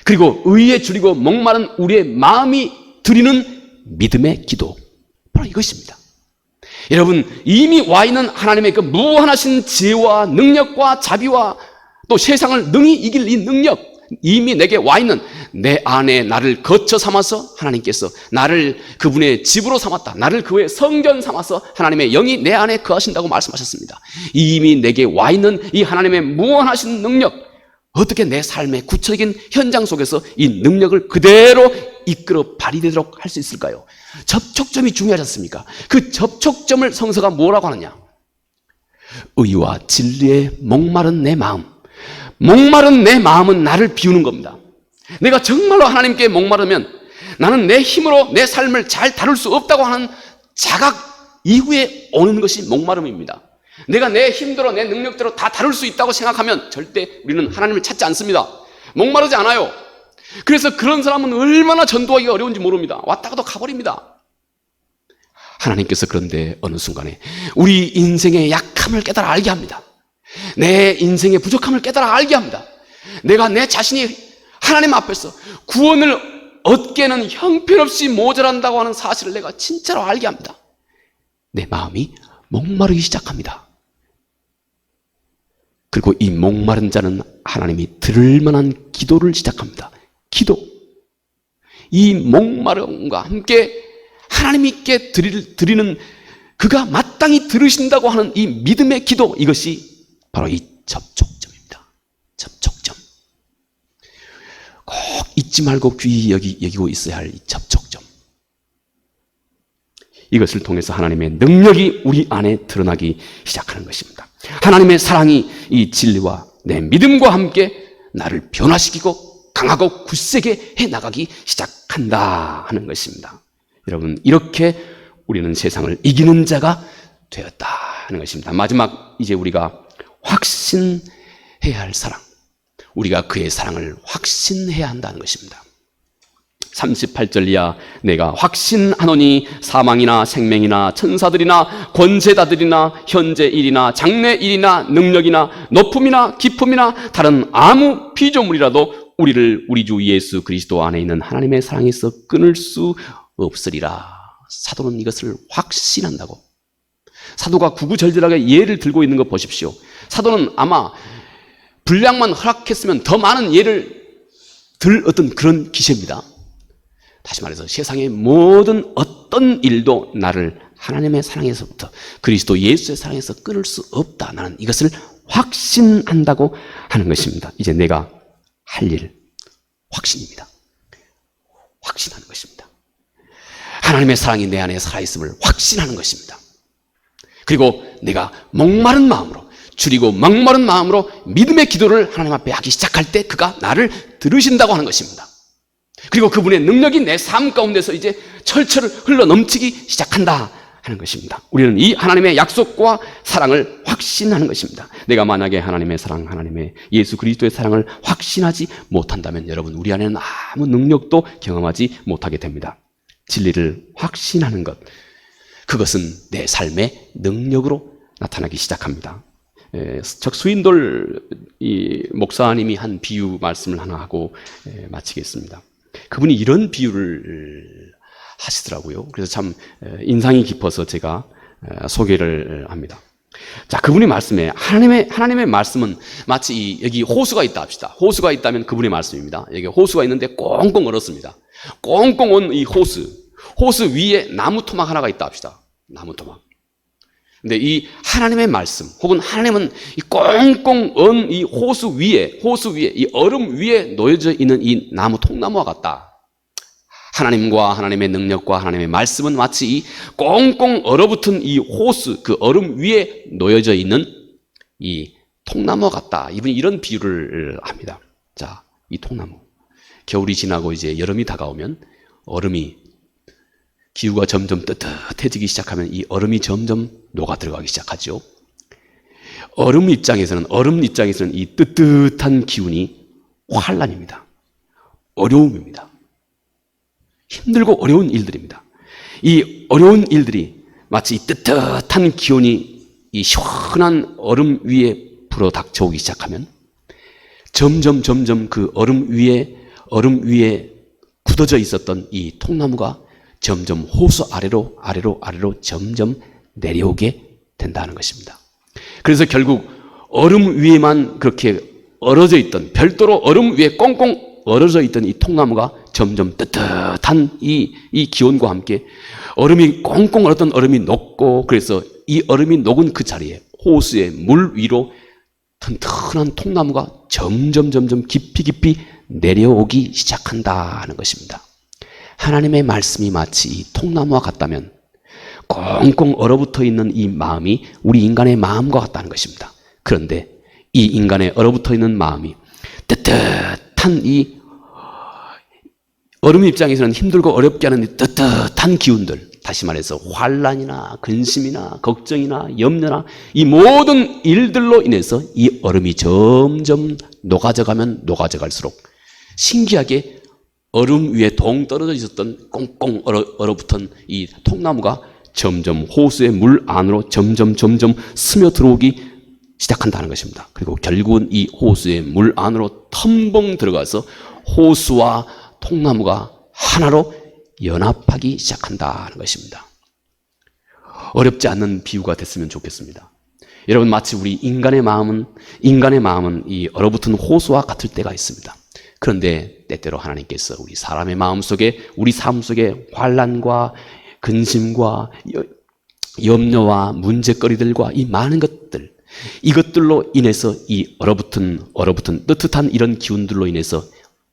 그리고 의에 줄이고 목마른 우리의 마음이 드리는 믿음의 기도, 바로 이것입니다. 여러분 이미 와 있는 하나님의 그 무한하신 지혜와 능력과 자비와 또 세상을 능히 이길 이 능력, 이미 내게 와 있는 내 안에 나를 거처 삼아서 하나님께서 나를 그분의 집으로 삼았다, 나를 그의 성전 삼아서 하나님의 영이 내 안에 거하신다고 말씀하셨습니다. 이미 내게 와 있는 이 하나님의 무한하신 능력, 어떻게 내 삶의 구체적인 현장 속에서 이 능력을 그대로 이끌어 발휘되도록 할 수 있을까요? 접촉점이 중요하지 않습니까? 그 접촉점을 성서가 뭐라고 하느냐? 의와 진리에 목마른 내 마음. 목마른 내 마음은 나를 비우는 겁니다. 내가 정말로 하나님께 목마르면 나는 내 힘으로 내 삶을 잘 다룰 수 없다고 하는 자각 이후에 오는 것이 목마름입니다. 내가 내 힘대로 내 능력대로 다 다룰 수 있다고 생각하면 절대 우리는 하나님을 찾지 않습니다. 목마르지 않아요. 그래서 그런 사람은 얼마나 전도하기가 어려운지 모릅니다. 왔다가도 가버립니다. 하나님께서 그런데 어느 순간에 우리 인생의 약함을 깨달아 알게 합니다. 내 인생의 부족함을 깨달아 알게 합니다. 내가 내 자신이 하나님 앞에서 구원을 얻기에는 형편없이 모자란다고 하는 사실을 내가 진짜로 알게 합니다. 내 마음이 목마르기 시작합니다. 그리고 이 목마른 자는 하나님이 들을 만한 기도를 시작합니다. 기도. 이 목마름과 함께 하나님께 드리는 그가 마땅히 들으신다고 하는 이 믿음의 기도, 이것이 바로 이 접촉점입니다. 접촉점. 꼭 잊지 말고 귀히 여기고 있어야 할 이 접촉점. 이것을 통해서 하나님의 능력이 우리 안에 드러나기 시작하는 것입니다. 하나님의 사랑이 이 진리와 내 믿음과 함께 나를 변화시키고 강하고 굳세게 해나가기 시작한다 하는 것입니다. 여러분, 이렇게 우리는 세상을 이기는 자가 되었다 하는 것입니다. 마지막, 이제 우리가 확신해야 할 사랑, 우리가 그의 사랑을 확신해야 한다는 것입니다. 38절 이하, 내가 확신하노니 사망이나 생명이나 천사들이나 권세자들이나 현재 일이나 장래 일이나 능력이나 높음이나 깊음이나 다른 아무 피조물이라도 우리를 우리 주 예수 그리스도 안에 있는 하나님의 사랑에서 끊을 수 없으리라. 사도는 이것을 확신한다고. 사도가 구구절절하게 예를 들고 있는 거 보십시오. 사도는 아마 분량만 허락했으면 더 많은 예를 들 어떤 그런 기세입니다. 다시 말해서 세상의 모든 어떤 일도 나를 하나님의 사랑에서부터, 그리스도 예수의 사랑에서 끊을 수 없다. 나는 이것을 확신한다고 하는 것입니다. 이제 내가 할 일, 확신입니다. 확신하는 것입니다. 하나님의 사랑이 내 안에 살아있음을 확신하는 것입니다. 그리고 내가 목마른 마음으로, 줄이고 목마른 마음으로 믿음의 기도를 하나님 앞에 하기 시작할 때 그가 나를 들으신다고 하는 것입니다. 그리고 그분의 능력이 내 삶 가운데서 이제 철철 흘러 넘치기 시작한다 하는 것입니다. 우리는 이 하나님의 약속과 사랑을 확신하는 것입니다. 내가 만약에 하나님의 사랑, 하나님의 예수 그리스도의 사랑을 확신하지 못한다면 여러분, 우리 안에는 아무 능력도 경험하지 못하게 됩니다. 진리를 확신하는 것, 그것은 내 삶의 능력으로 나타나기 시작합니다. 적수인돌 이 목사님이 한 비유 말씀을 하나 하고 마치겠습니다. 그분이 이런 비유를 하시더라고요. 그래서 참 인상이 깊어서 제가 소개를 합니다. 자, 그분의 말씀에 하나님의 말씀은 마치 여기 호수가 있다 합시다. 호수가 있다면 그분의 말씀입니다. 여기 호수가 있는데 꽁꽁 얼었습니다. 꽁꽁 온 이 호수 위에 나무 토막 하나가 있다 합시다. 나무 토막. 근데 이 하나님의 말씀, 혹은 하나님은 이 꽁꽁 언 이 호수 위에, 이 얼음 위에 놓여져 있는 이 나무 통나무와 같다. 하나님과 하나님의 능력과 하나님의 말씀은 마치 이 꽁꽁 얼어붙은 이 호수, 그 얼음 위에 놓여져 있는 이 통나무와 같다. 이분이 이런 비유를 합니다. 자, 이 통나무. 겨울이 지나고 이제 여름이 다가오면 얼음이, 기후가 점점 뜨뜻해지기 시작하면 이 얼음이 점점 녹아 들어가기 시작하죠. 얼음 입장에서는 이 뜨뜻한 기운이 환란입니다. 어려움입니다. 힘들고 어려운 일들입니다. 이 어려운 일들이 마치 이 뜨뜻한 기온이 이 시원한 얼음 위에 불어 닥쳐오기 시작하면 점점 그 얼음 위에 굳어져 있었던 이 통나무가 점점 호수 아래로 점점 내려오게 된다는 것입니다. 그래서 결국 얼음 위에만 그렇게 얼어져 있던, 별도로 얼음 위에 꽁꽁 얼어져 있던 이 통나무가 점점 뜨뜻한 이 기온과 함께 얼음이 꽁꽁 얼었던 얼음이 녹고, 그래서 이 얼음이 녹은 그 자리에 호수의 물 위로 튼튼한 통나무가 점점 깊이 내려오기 시작한다는 것입니다. 하나님의 말씀이 마치 이 통나무와 같다면 꽁꽁 얼어붙어 있는 이 마음이 우리 인간의 마음과 같다는 것입니다. 그런데 이 인간의 얼어붙어 있는 마음이 뜨뜻한 이 얼음 입장에서는 힘들고 어렵게 하는 이 뜨뜻한 기운들, 다시 말해서 환란이나 근심이나 걱정이나 염려나 이 모든 일들로 인해서 이 얼음이 점점 녹아져가면 녹아져갈수록 신기하게 얼음 위에 동 떨어져 있었던 꽁꽁 얼어붙은 이 통나무가 점점 호수의 물 안으로 점점 스며 들어오기 시작한다는 것입니다. 그리고 결국은 이 호수의 물 안으로 텀벙 들어가서 호수와 통나무가 하나로 연합하기 시작한다는 것입니다. 어렵지 않는 비유가 됐으면 좋겠습니다. 여러분, 마치 우리 인간의 마음은 이 얼어붙은 호수와 같을 때가 있습니다. 그런데 때때로 하나님께서 우리 사람의 마음 속에, 우리 삶 속에 환난과 근심과 염려와 문제거리들과 이 많은 것들, 이것들로 인해서 이 얼어붙은 뜨뜻한 이런 기운들로 인해서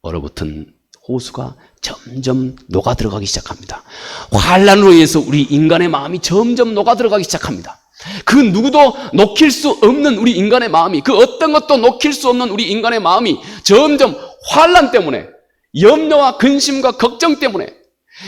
얼어붙은 호수가 점점 녹아 들어가기 시작합니다. 환난으로 인해서 우리 인간의 마음이 점점 녹아 들어가기 시작합니다. 그 누구도 녹일 수 없는 우리 인간의 마음이, 그 어떤 것도 녹일 수 없는 우리 인간의 마음이 점점 환난 때문에, 염려와 근심과 걱정 때문에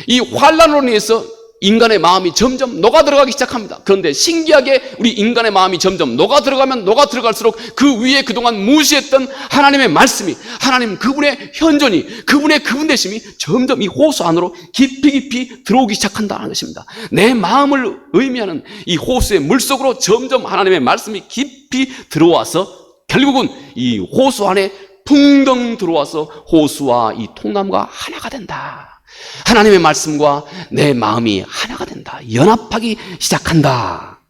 이 환난으로 인해서 인간의 마음이 점점 녹아 들어가기 시작합니다. 그런데 신기하게 우리 인간의 마음이 점점 녹아 들어가면 녹아 들어갈수록 그 위에 그동안 무시했던 하나님의 말씀이, 하나님 그분의 현존이, 그분의 그분 되심이 점점 이 호수 안으로 깊이 들어오기 시작한다는 것입니다. 내 마음을 의미하는 이 호수의 물속으로 점점 하나님의 말씀이 깊이 들어와서 결국은 이 호수 안에 풍덩 들어와서 호수와 이 통나무가 하나가 된다. 하나님의 말씀과 내 마음이 하나가 된다. 연합하기 시작한다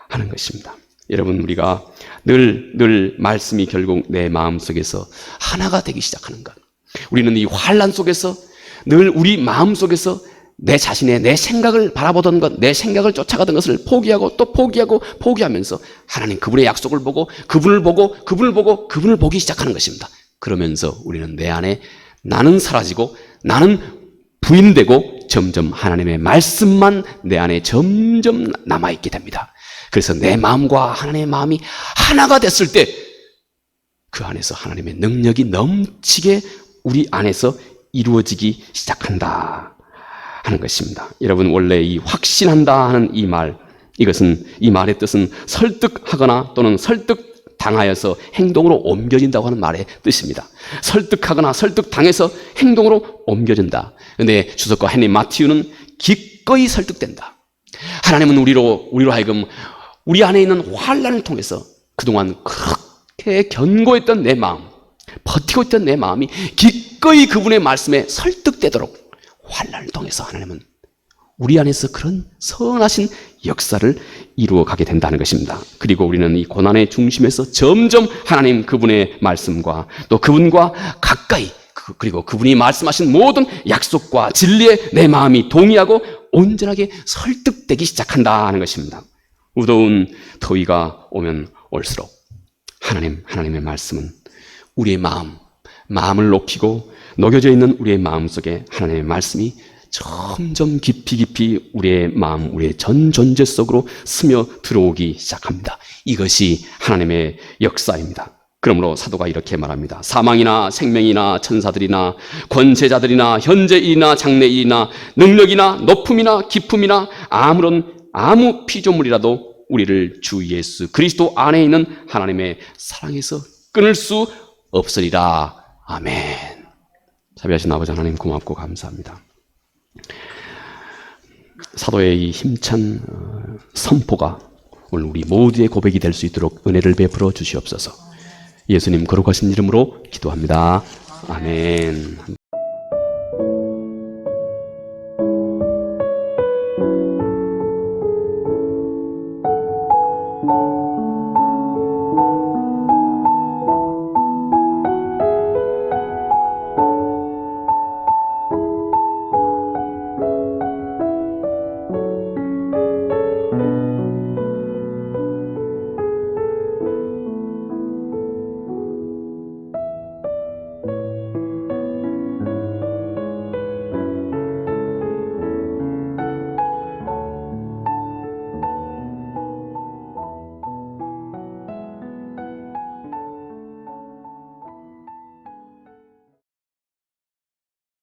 하는 것입니다. 여러분, 우리가 늘 말씀이 결국 내 마음 속에서 하나가 되기 시작하는 것. 우리는 이 환난 속에서 늘 우리 마음 속에서 내 자신의, 내 생각을 바라보던 것, 내 생각을 쫓아가던 것을 포기하고 또 포기하면서 하나님 그분의 약속을 보고 그분을 보기 시작하는 것입니다. 그러면서 우리는 내 안에 나는 사라지고 나는 부인되고 점점 하나님의 말씀만 내 안에 점점 남아있게 됩니다. 그래서 내 마음과 하나님의 마음이 하나가 됐을 때 그 안에서 하나님의 능력이 넘치게 우리 안에서 이루어지기 시작한다 하는 것입니다. 여러분, 원래 이 확신한다 하는 이 말의 뜻은 설득하거나 또는 설득당하여서 행동으로 옮겨진다고 하는 말의 뜻입니다. 설득하거나 설득당해서 행동으로 옮겨진다. 그런데 주석가 헨리 마티유는 기꺼이 설득된다. 하나님은 우리로 하여금 우리 안에 있는 환난을 통해서 그동안 그렇게 견고했던 내 마음, 버티고 있던 내 마음이 기꺼이 그분의 말씀에 설득되도록 환난을 통해서 하나님은 우리 안에서 그런 선하신 역사를 이루어 가게 된다는 것입니다. 그리고 우리는 이 고난의 중심에서 점점 하나님 그분의 말씀과 또 그분과 가까이, 그리고 그분이 말씀하신 모든 약속과 진리에 내 마음이 동의하고 온전하게 설득되기 시작한다는 것입니다. 무더운 더위가 오면 올수록 하나님의 말씀은 우리의 마음을 녹이고 녹여져 있는 우리의 마음 속에 하나님의 말씀이 점점 깊이 우리의 마음, 우리의 전 존재 속으로 스며 들어오기 시작합니다. 이것이 하나님의 역사입니다. 그러므로 사도가 이렇게 말합니다. 사망이나 생명이나 천사들이나 권세자들이나 현재일이나 장래일이나 능력이나 높음이나 깊음이나 아무 피조물이라도 우리를 주 예수 그리스도 안에 있는 하나님의 사랑에서 끊을 수 없으리라. 아멘. 자비하신 아버지 하나님 고맙고 감사합니다. 사도의 이 힘찬 선포가 오늘 우리 모두의 고백이 될 수 있도록 은혜를 베풀어 주시옵소서. 예수님 거룩하신 이름으로 기도합니다. 아멘.